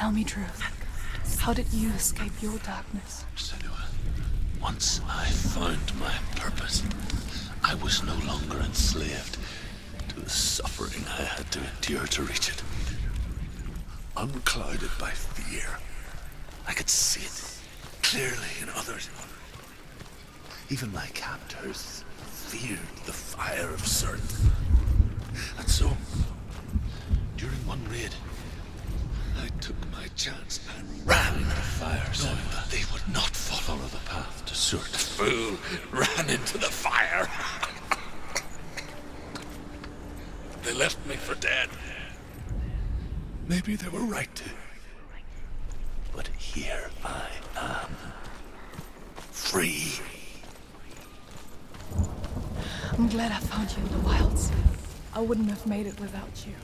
Tell me truth. How did you escape your darkness? Senua, once I found my purpose, I was no longer enslaved to the suffering I had to endure to reach it. Unclouded by fear, I could see it clearly in others. Even my captors feared the fire of Surt. And so, during one raid, I took my chance and ran into the fire, knowing that they would not follow the path to Surt. The fool ran into the fire. They left me for dead. Maybe they were right to. But here I am. Free. I'm glad I found you in the wilds. I wouldn't have made it without you.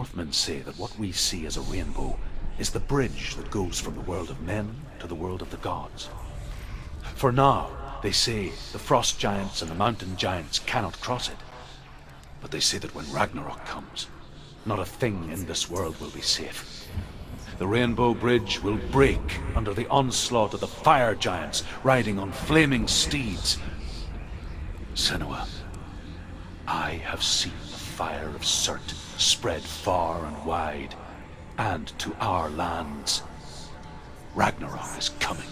Northmen say that what we see as a rainbow is the bridge that goes from the world of men to the world of the gods. For now, they say, the frost giants and the mountain giants cannot cross it. But they say that when Ragnarok comes, not a thing in this world will be safe. The rainbow bridge will break under the onslaught of the fire giants riding on flaming steeds. Senua, I have seen the fire of Surt spread far and wide, and to our lands. Ragnarok is coming.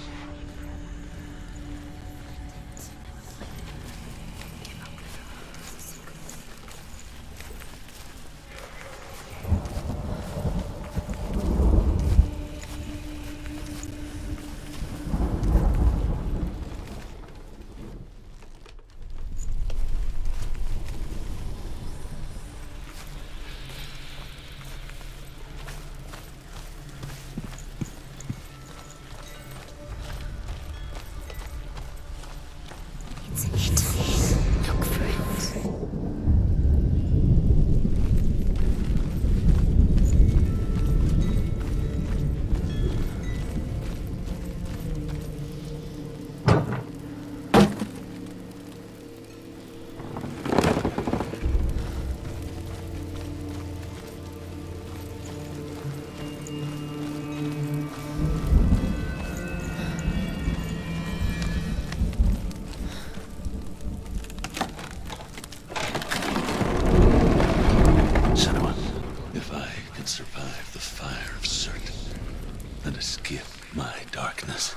my darkness.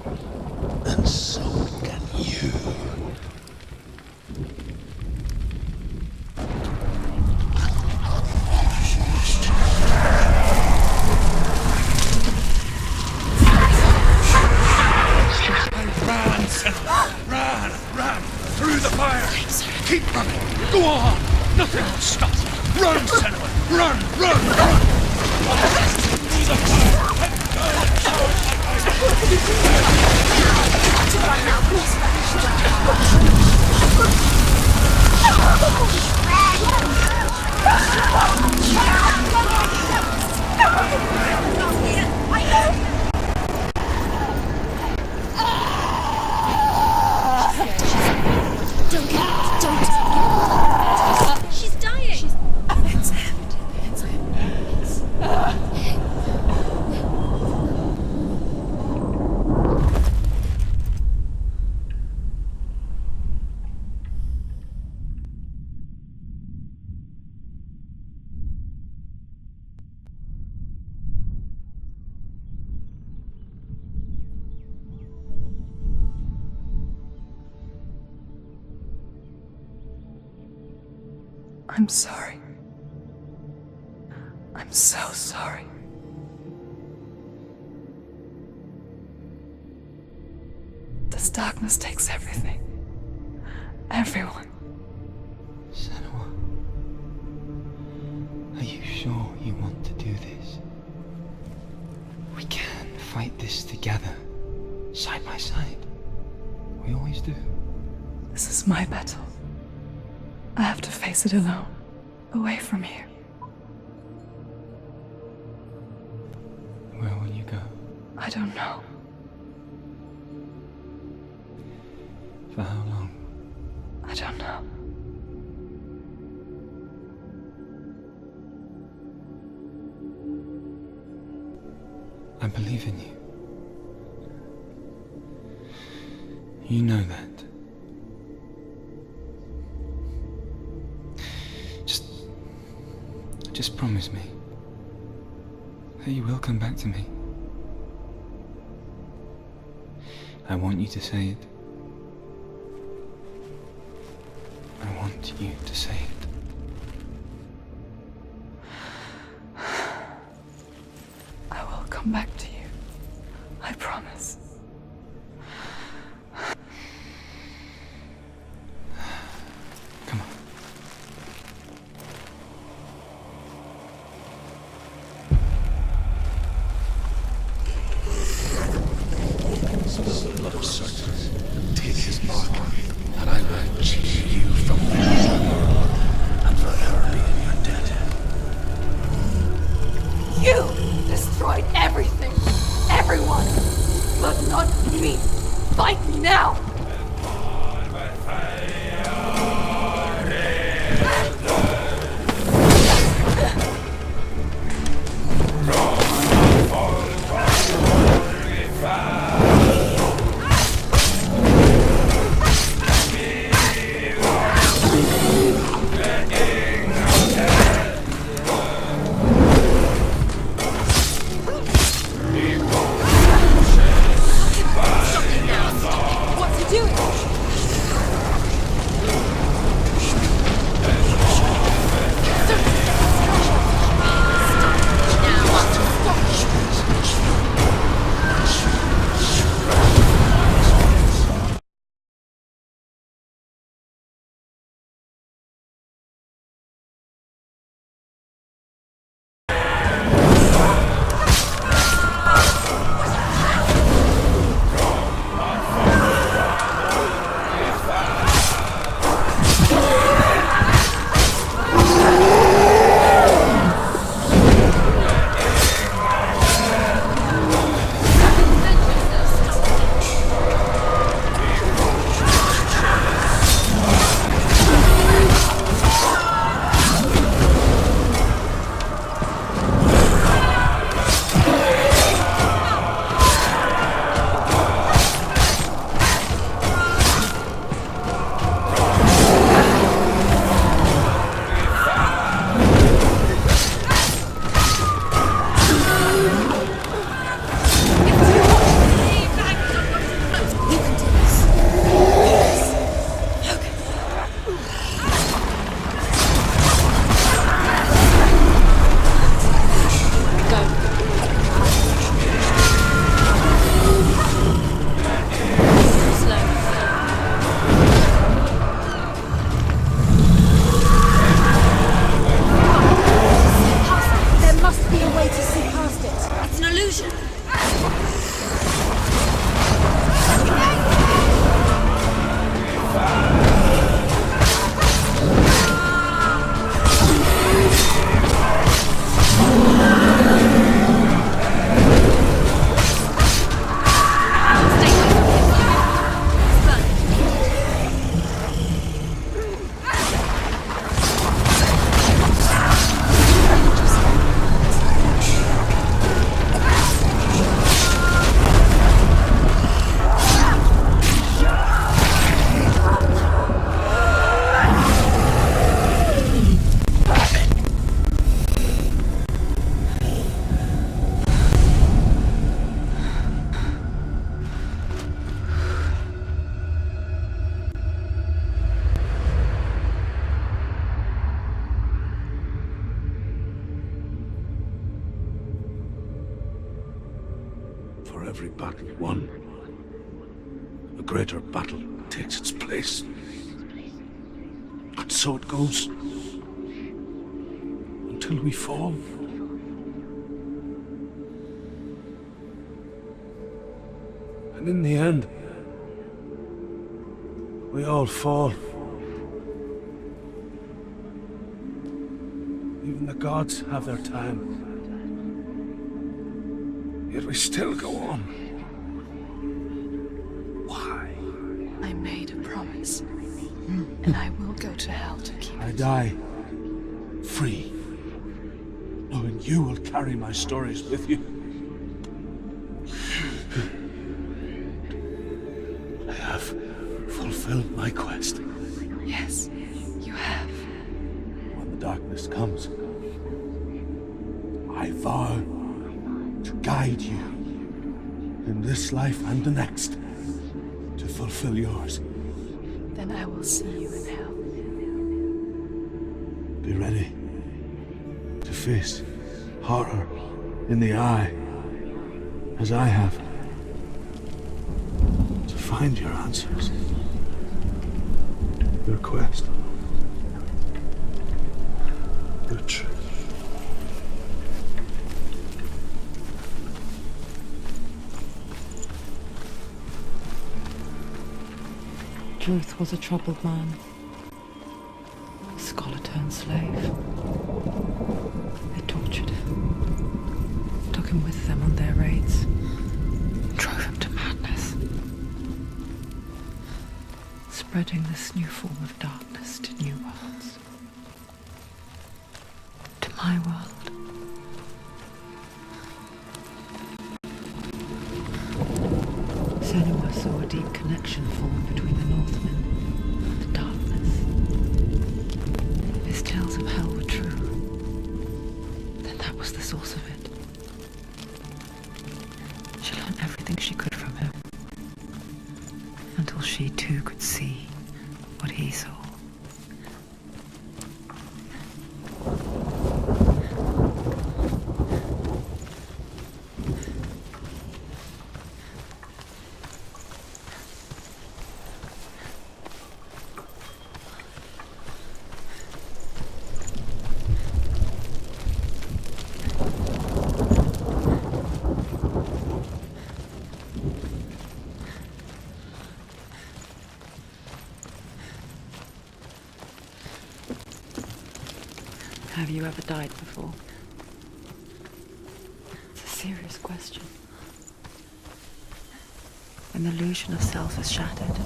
And so can you. Run, Senua! Run! Through the fire! Keep running! Go on! Nothing will stop you! Run, Senua! Run! Through the fire! She's dying! It's him. It's him. I'm sorry. I'm so sorry. This darkness takes everything. Everyone. Senua, are you sure you want to do this? We can fight this together, side by side. We always do. This is my battle. I have to face it alone, away from here. Where will you go? I don't know. For how long? I don't know. I believe in you. You know that. Just promise me that you will come back to me. I want you to say it. I want you to say it. I will come back to you. I promise. Come on. The blood of Certain, take his mark, and I will change you from this world, and forever be in your debt. You destroyed everything, everyone, but not me. Fight me now. What to do? For every battle won, a greater battle takes its place. And so it goes. Until we fall. And in the end, we all fall. Even the gods have their time. Yet we still go on. Why? I made a promise. And I will go to hell to keep I it. die free, knowing you will carry my stories with you. I have fulfilled my quest. Yes, you have. When the darkness comes, I vow to guide you in this life and the next to fulfill yours. Then I will see you in hell. Be ready to face horror in the eye, as I have, to find your answers, your quest, your truth. Truth was a troubled man, a scholar turned slave. They tortured him, took him with them on their raids, drove him to madness, spreading this new form of darkness to new worlds, to my world. Senua saw a deep connection form between the Northmen and the darkness. If his tales of hell were true, then that was the source of it. She learned everything she could from him, until she too could see what he saw. Have you ever died before? It's a serious question. When the illusion of self is shattered,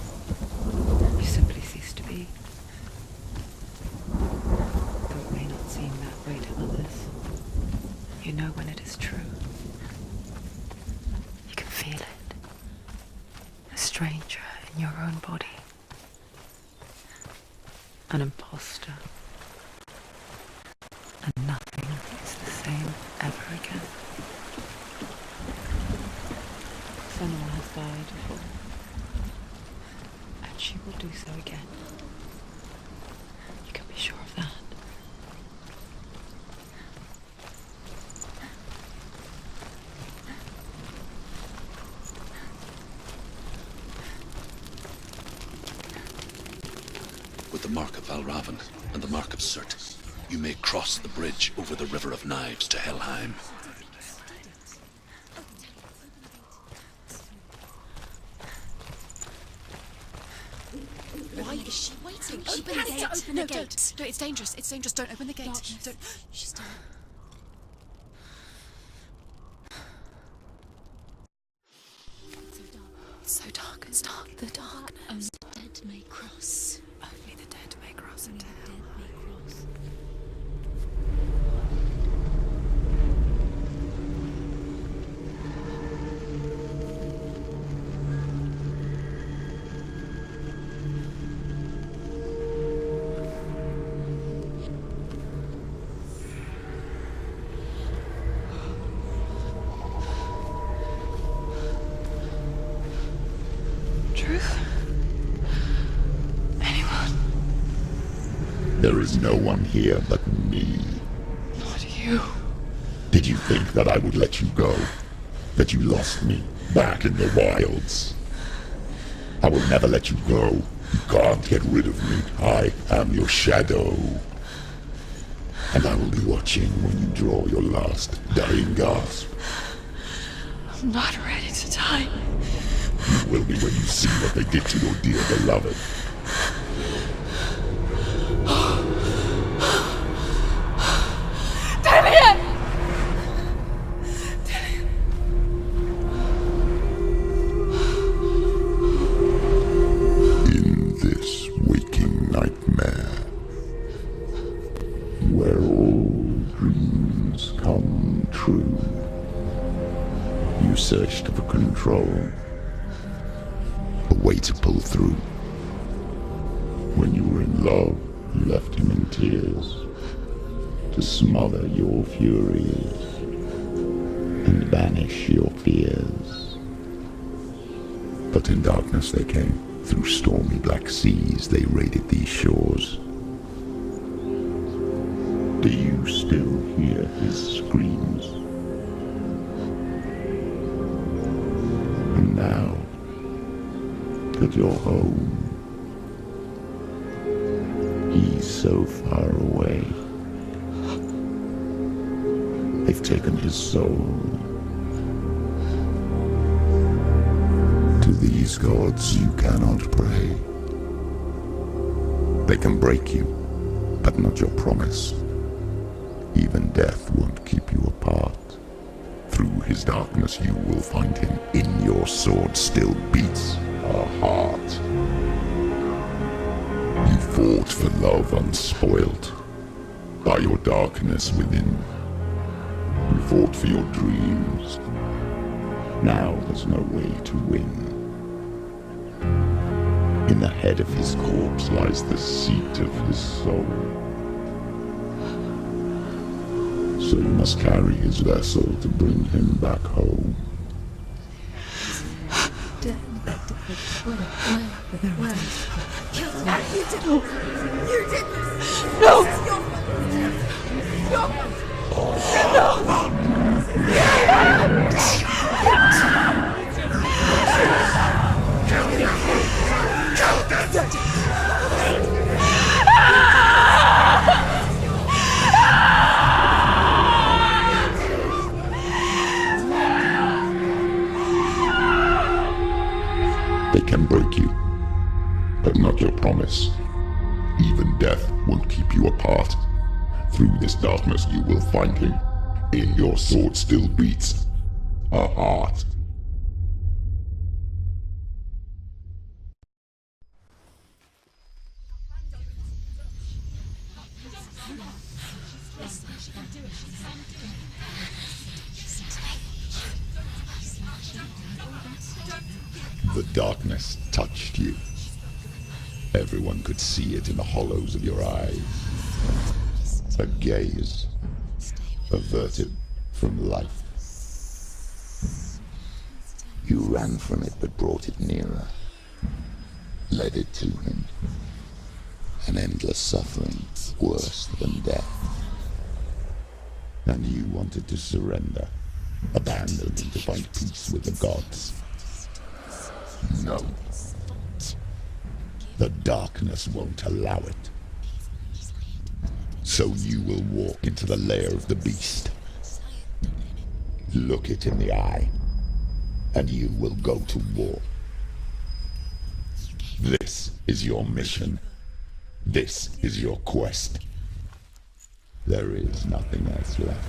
you simply cease to be. Though it may not seem that way to others, you know when it is true. You can feel it. A stranger in your own body. An imposter. And nothing is the same ever again. Senua has died before, and she will do so again. You can be sure of that. With the mark of Valravan and the mark of Surt, you may cross the bridge over the River of Knives to Helheim. Why is she waiting? Open the gate. Open the gate. No, it's dangerous. It's dangerous. Don't open the gate. Don't. She's done. It's so dark. It's dark. The darkness. Only the dead may cross. Only the dead may cross into hell. There is no one here but me. Not you. Did you think that I would let you go? that you lost me back in the wilds. I will never let you go. You can't get rid of me. I am your shadow. And I will be watching when you draw your last dying gasp. I'm not ready to die. You will be when you see what they did to your dear beloved. In this waking nightmare, where all dreams come true, you searched for control, a way to pull through. When you were in love, you left him in tears, to smother your furies and banish your fears. But in darkness they came, through stormy black seas they raided these shores. Do you still hear his screams? And now that you're home, he's so far away. They've taken his soul. To these gods you cannot pray. They can break you, but not your promise. Even death won't keep you apart. Through his darkness you will find him. In your sword still beats a heart. You fought for love unspoilt by your darkness within. You fought for your dreams. Now there's no way to win. In the head of his corpse lies the seat of his soul. So you must carry his vessel to bring him back home. They can break you, but not your promise. Even death won't keep you apart. Through this darkness you will find him. In your sword still beats a heart. The darkness touched you. Everyone could see it in the hollows of your eyes. A gaze averted from life. You ran from it but brought it nearer. Led it to him. An endless suffering worse than death. And you wanted to surrender. Abandon and to find peace with the gods. No. The darkness won't allow it. So you will walk into the lair of the beast. Look it in the eye, and you will go to war. This is your mission. This is your quest. There is nothing else left.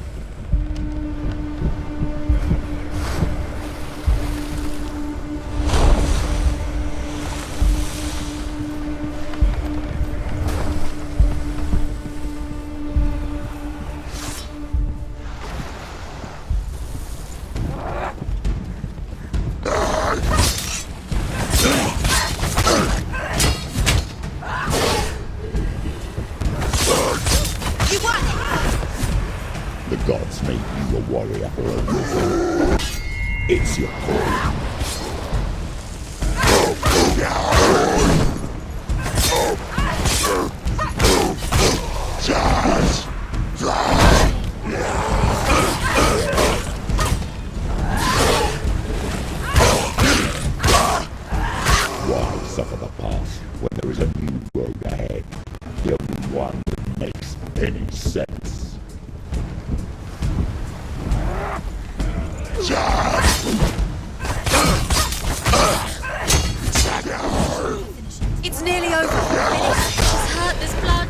The gods made you a warrior for a reason. It's your call. suffer the past when there is a new road ahead. The only one that makes any sense. It's nearly over. She's hurt, there's blood.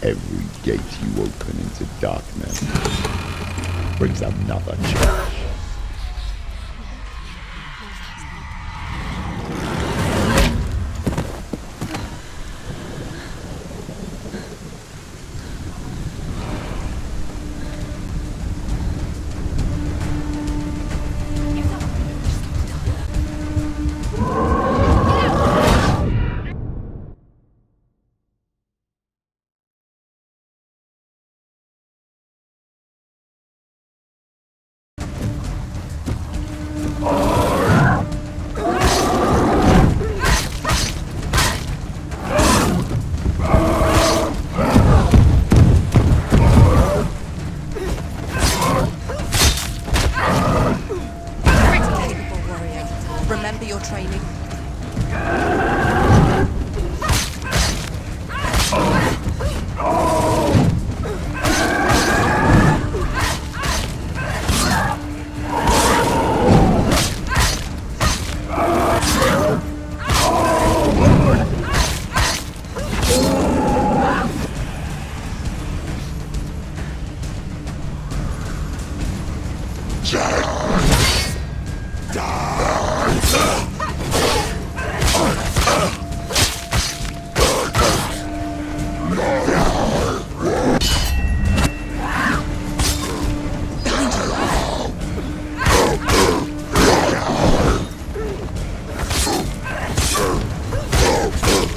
Every gate you open into darkness brings another change. Remember your training.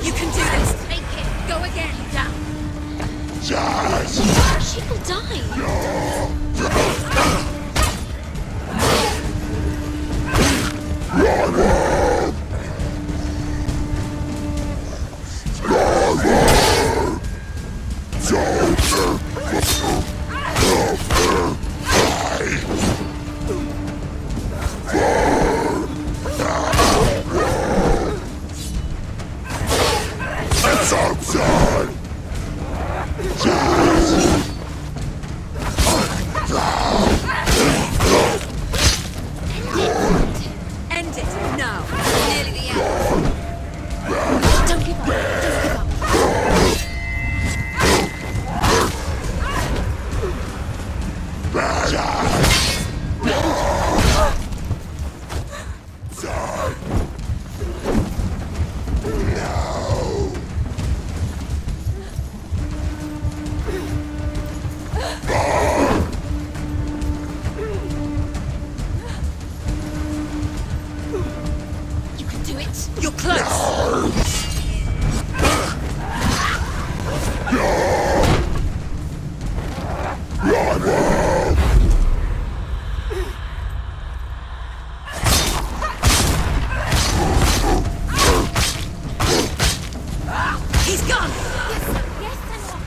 You can do this. Make it. Go again. Down. She will die. End it. Now. Nearly the end. Don't give up. Don't give up. You can do it. You're close. He's gone. Yes, Senua.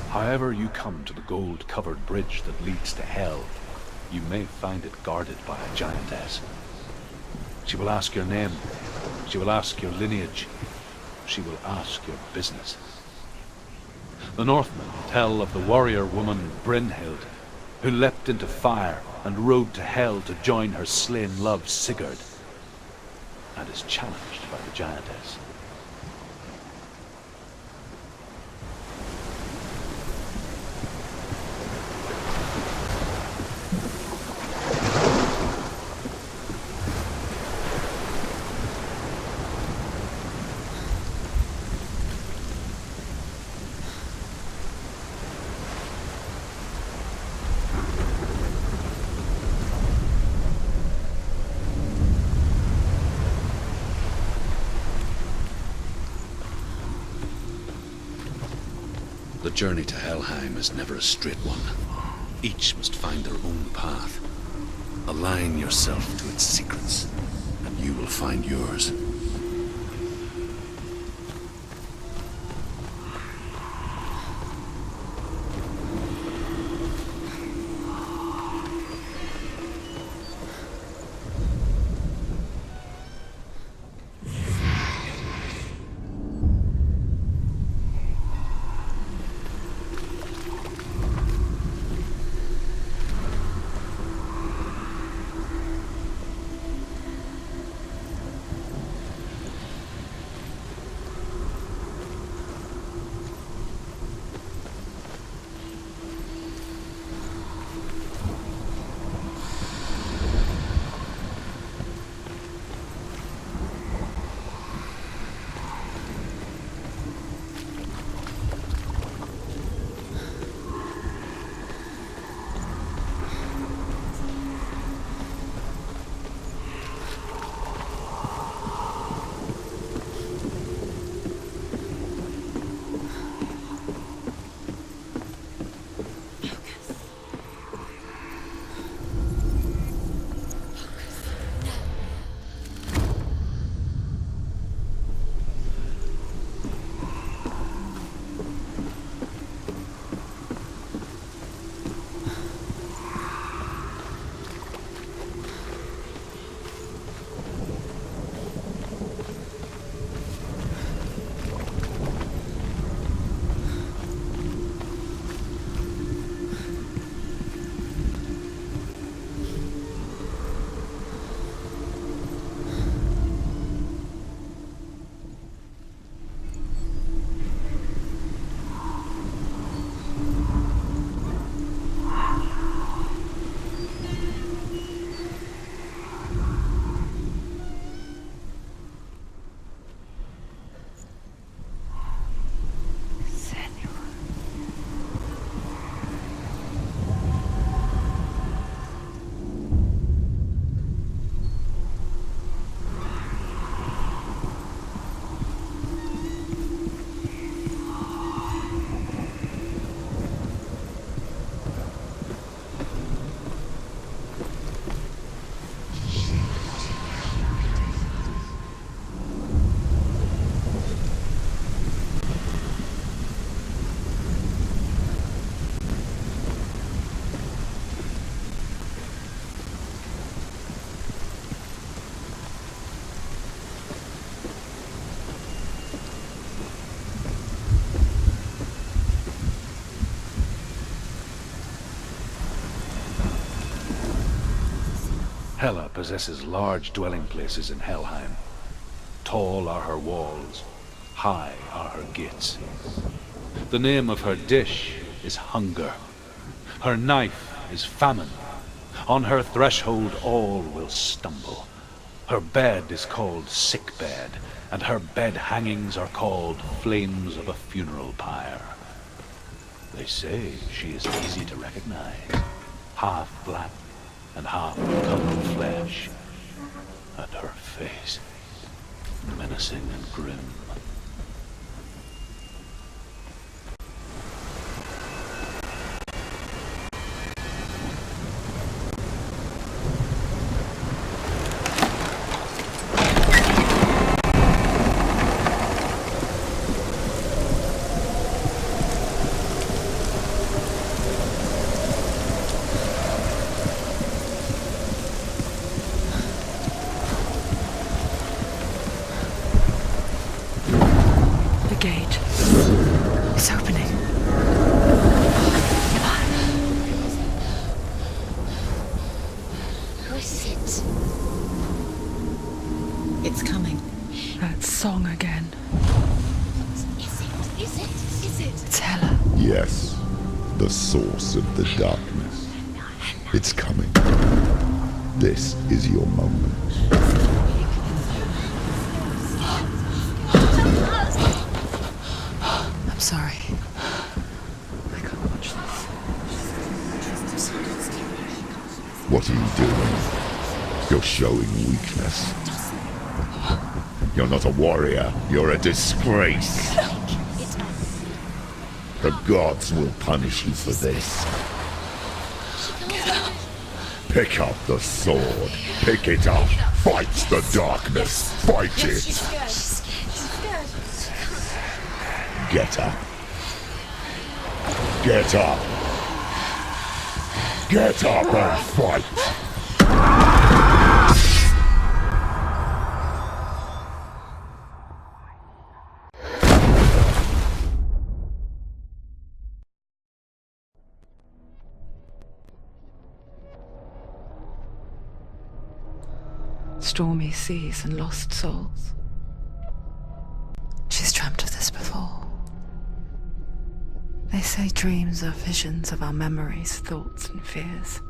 However you come to the gold-covered bridge that leads to hell, you may find it guarded by a giantess. She will ask your name. She will ask your lineage. She will ask your business. The Northmen tell of the warrior woman Brynhild, who leapt into fire and rode to hell to join her slain love Sigurd, and is challenged by the giantess. The journey to Helheim is never a straight one. Each must find their own path. Align yourself to its secrets, and you will find yours. Hela possesses large dwelling places in Helheim. Tall are her walls, high are her gates. The name of her dish is hunger. Her knife is famine. On her threshold all will stumble. Her bed is called sick bed, and her bed hangings are called flames of a funeral pyre. They say she is easy to recognize, half black and half covered flesh, and her face menacing and grim. it. It's coming. That song again. Is it? Is it? Is it? It's Hela. Yes, the source of the darkness. It's coming. This is your moment. I'm sorry. I can't watch this. What are you doing? You're showing weakness. You're not a warrior. You're a disgrace. The gods will punish you for this. Pick up the sword. Pick it up. Fight the darkness. Fight it. Get up. Get up. Get up and fight. Stormy seas and lost souls. She's dreamt of this before. They say dreams are visions of our memories, thoughts and fears,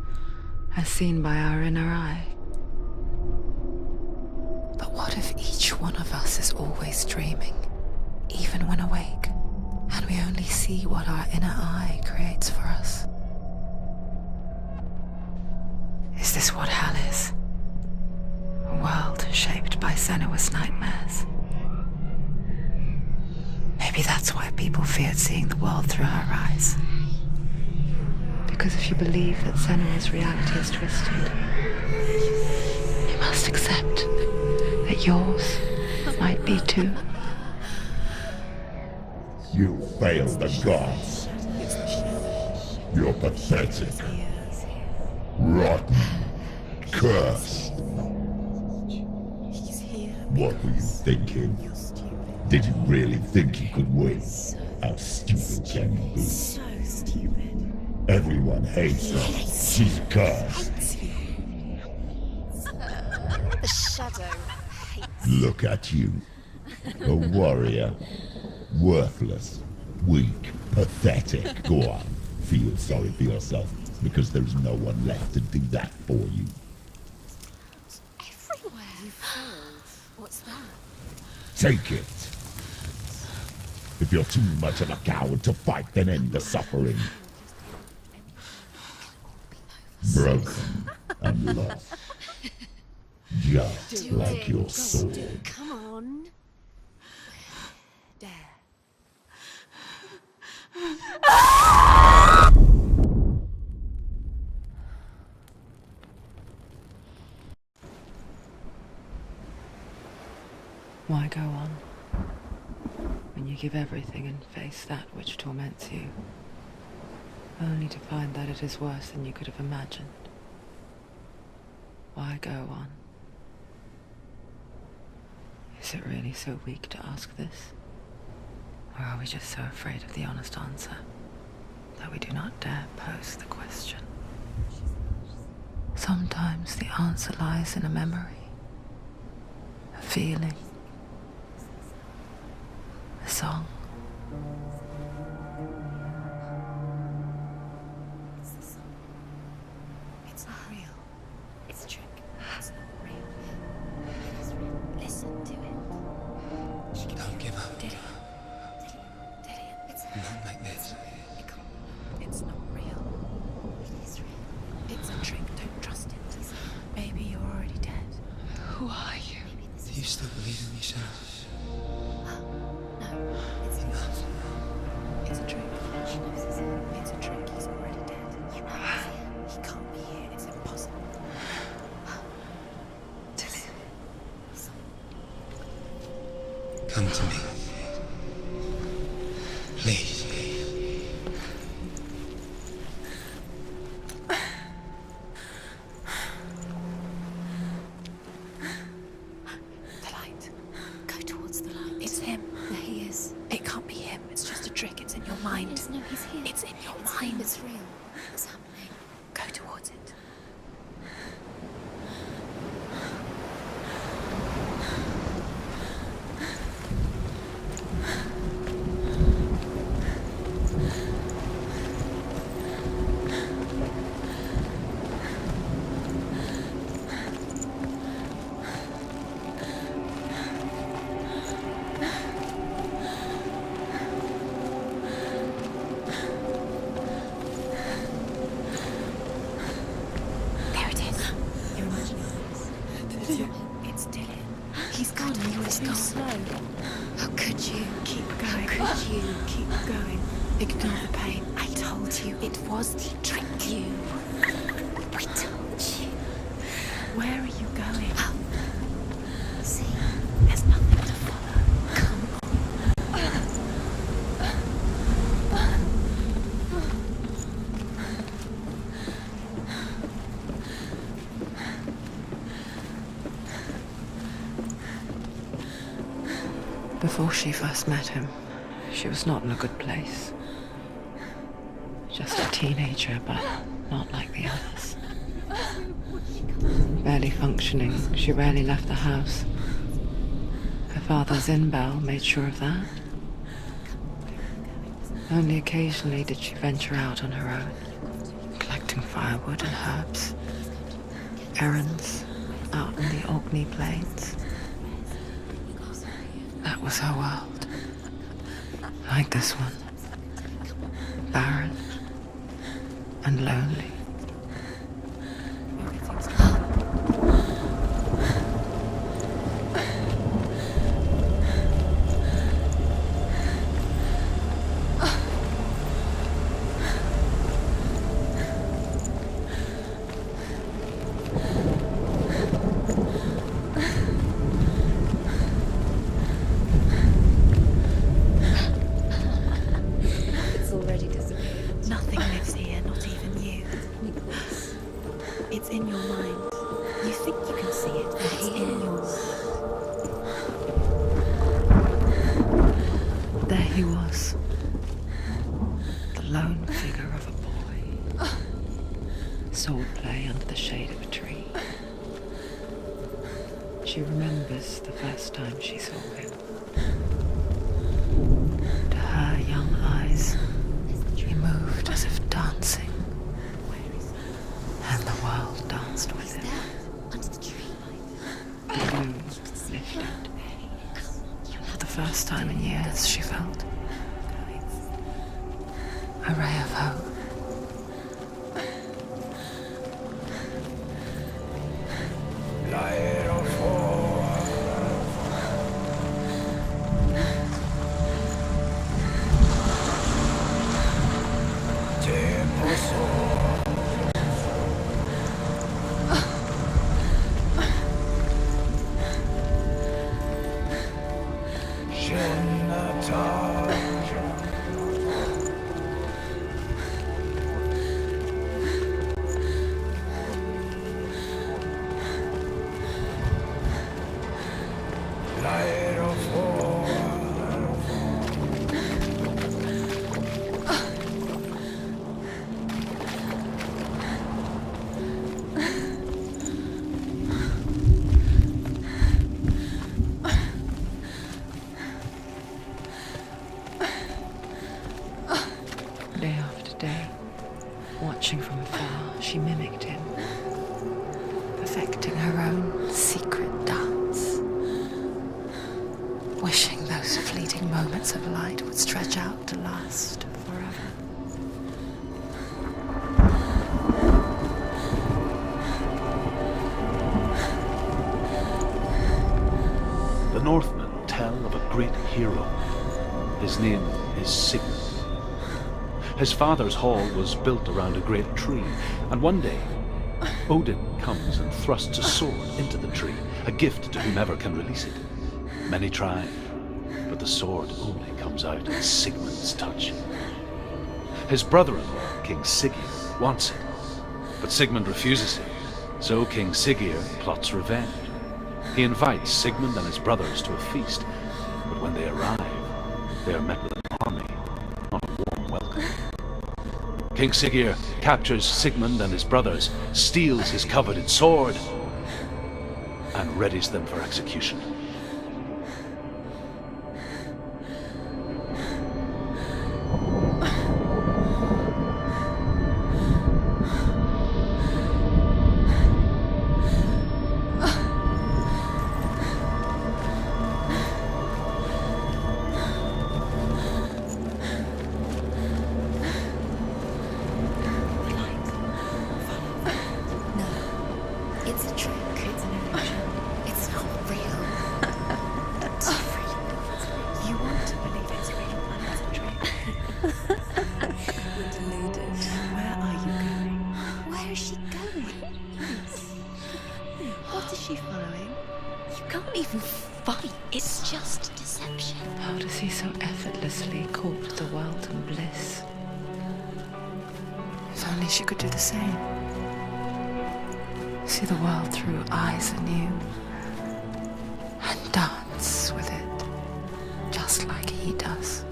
as seen by our inner eye. But what if each one of us is always dreaming, even when awake, and we only see what our inner eye creates for us? Is this what hell is? A world shaped by Senua's nightmares. Maybe that's why people feared seeing the world through her eyes. Because if you believe that Senua's reality is twisted, you must accept that yours might be too. You failed the gods. You're pathetic. Rotten. Cursed. What were you thinking? Did you really think you could win? How stupid can you be? So stupid. Everyone hates her. She's cursed. The shadow hates. Look at you. A warrior. Worthless. Weak. Pathetic. Go on. Feel sorry for yourself, because there's no one left to do that for you. Everywhere. You failed. What's that? Take it. If you're too much of a coward to fight, then end the suffering. Broken and lost. Just like your sword. Come on. Dare. Why go on when you give everything and face that which torments you, only to find that it is worse than you could have imagined? Why go on? Is it really so weak to ask this? Or are we just so afraid of the honest answer that we do not dare pose the question? Sometimes the answer lies in a memory, a feeling, a song. It's the song. It's not real. It's a trick. It's not real. It is real. Listen to it. Don't give up. Did it? It's Not like this. it can't. It's not real. It is real. It's a trick. Don't trust it. Maybe you're already dead. Who are you? Maybe this Do you still believe in yourself? No, it's Enough. It's a trick. She knows it's him. It's a trick. He's already dead. You know he's here. He can't be here. It's impossible. Come to me. Please. The light. Go towards the light. It's him. There he is. It can't be him. It's just a trick. It's in your mind. No, he's here. It's in your mind. It's real. What's happening? Go towards it. It's Dylan. He's gone. You were too slow. How could you? Keep going. How could you? Keep going. Ignore the pain. I told you it was to trick you. I told you. Where are you going? See, there's nothing to follow. Come on. Before she first met him, she was not in a good place. Just a teenager, but not like the others. Barely functioning, she rarely left the house. Her father's in-bell made sure of that. Only occasionally did she venture out on her own, collecting firewood and herbs, errands out in the Orkney Plains. That was her world. Like this one. Barren and lonely. It's already disappeared. Nothing lives here, not even you. It's in your mind. You think you can see it, but it's in your mind. There he was. The lone figure of a boy. Swordplay under the shade of a tree. She remembers the first time she saw him. To her young eyes, he moved as if dancing, and the world danced with him. Under the tree. The moon lifted. For the first time in years, she felt a ray of hope. Day after day, watching from afar, she mimicked him, perfecting her own secret dance, wishing those fleeting moments of light would stretch out to last forever. The Northmen tell of a great hero. His name is Sigmund. His father's hall was built around a great tree, and one day, Odin comes and thrusts a sword into the tree, a gift to whomever can release it. Many try, but the sword only comes out at Sigmund's touch. His brother-in-law, King Siggeir, wants it, but Sigmund refuses it, so King Siggeir plots revenge. He invites Sigmund and his brothers to a feast, but when they arrive, they are met with an army, not a warm welcome. King Siggeir captures Sigmund and his brothers, steals his coveted sword, and readies them for execution. It's a trick. It's an illusion. you following? You can't even fight. It's just deception. How does he so effortlessly court the world and bliss? If only she could do the same. See the world through eyes anew and dance with it, just like he does.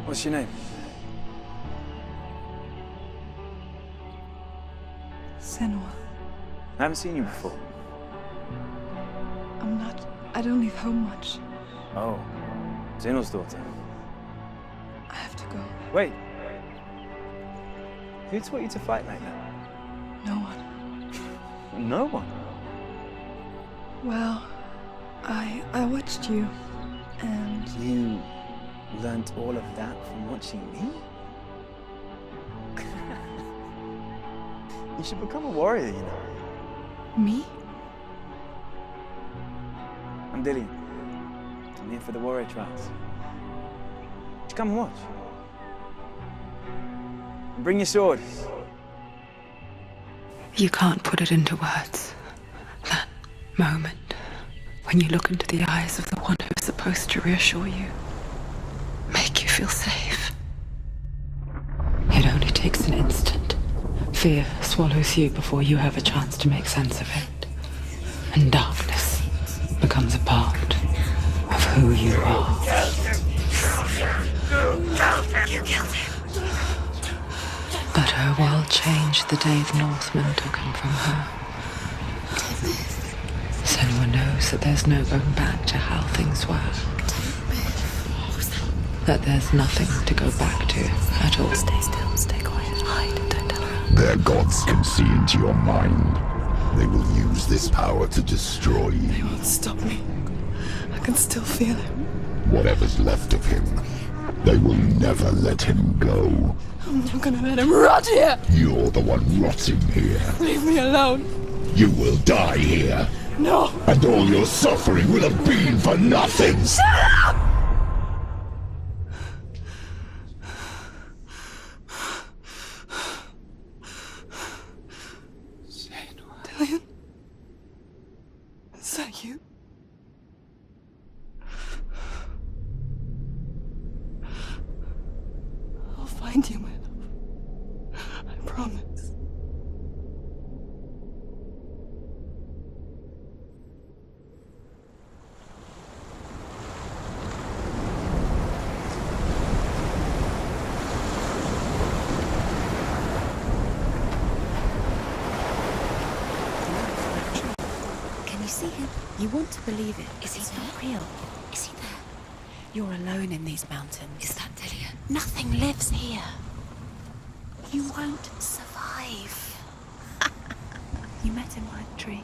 What's your name? Senua. I haven't seen you before. I don't leave home much. Oh, Zenua's daughter. I have to go. Wait. Who taught you to fight like that? No one. No one. Well, I watched you, and You learnt all of that from watching me? You should become a warrior, you know. me? I'm Dillian. I'm here for the warrior trials. Just come and watch. Bring your sword. You can't put it into words. That moment when you look into the eyes of the one who's supposed to reassure you, make you feel safe. It only takes an instant. Fear swallows you before you have a chance to make sense of it. And darkness becomes a part of who you are. You killed him. But her world changed the day the Northmen took him from her. Senua knows that there's no going back to how things were. That there's nothing to go back to at all. Stay still, stay quiet, hide, don't tell her. Their gods can see into your mind. They will use this power to destroy you. They won't stop me. I can still feel him. Whatever's left of him, they will never let him go. I'm not gonna let him rot here. You're the one rotting here. Leave me alone. You will die here. No. And all your suffering will have been for nothing. Dillian? Is that you? I'll find you, my love. I promise. Can you see him? You want to believe it. Is he not real? Is he there? You're alone in these mountains. Is that Dillian? Nothing lives here. You won't survive. You met him by the tree.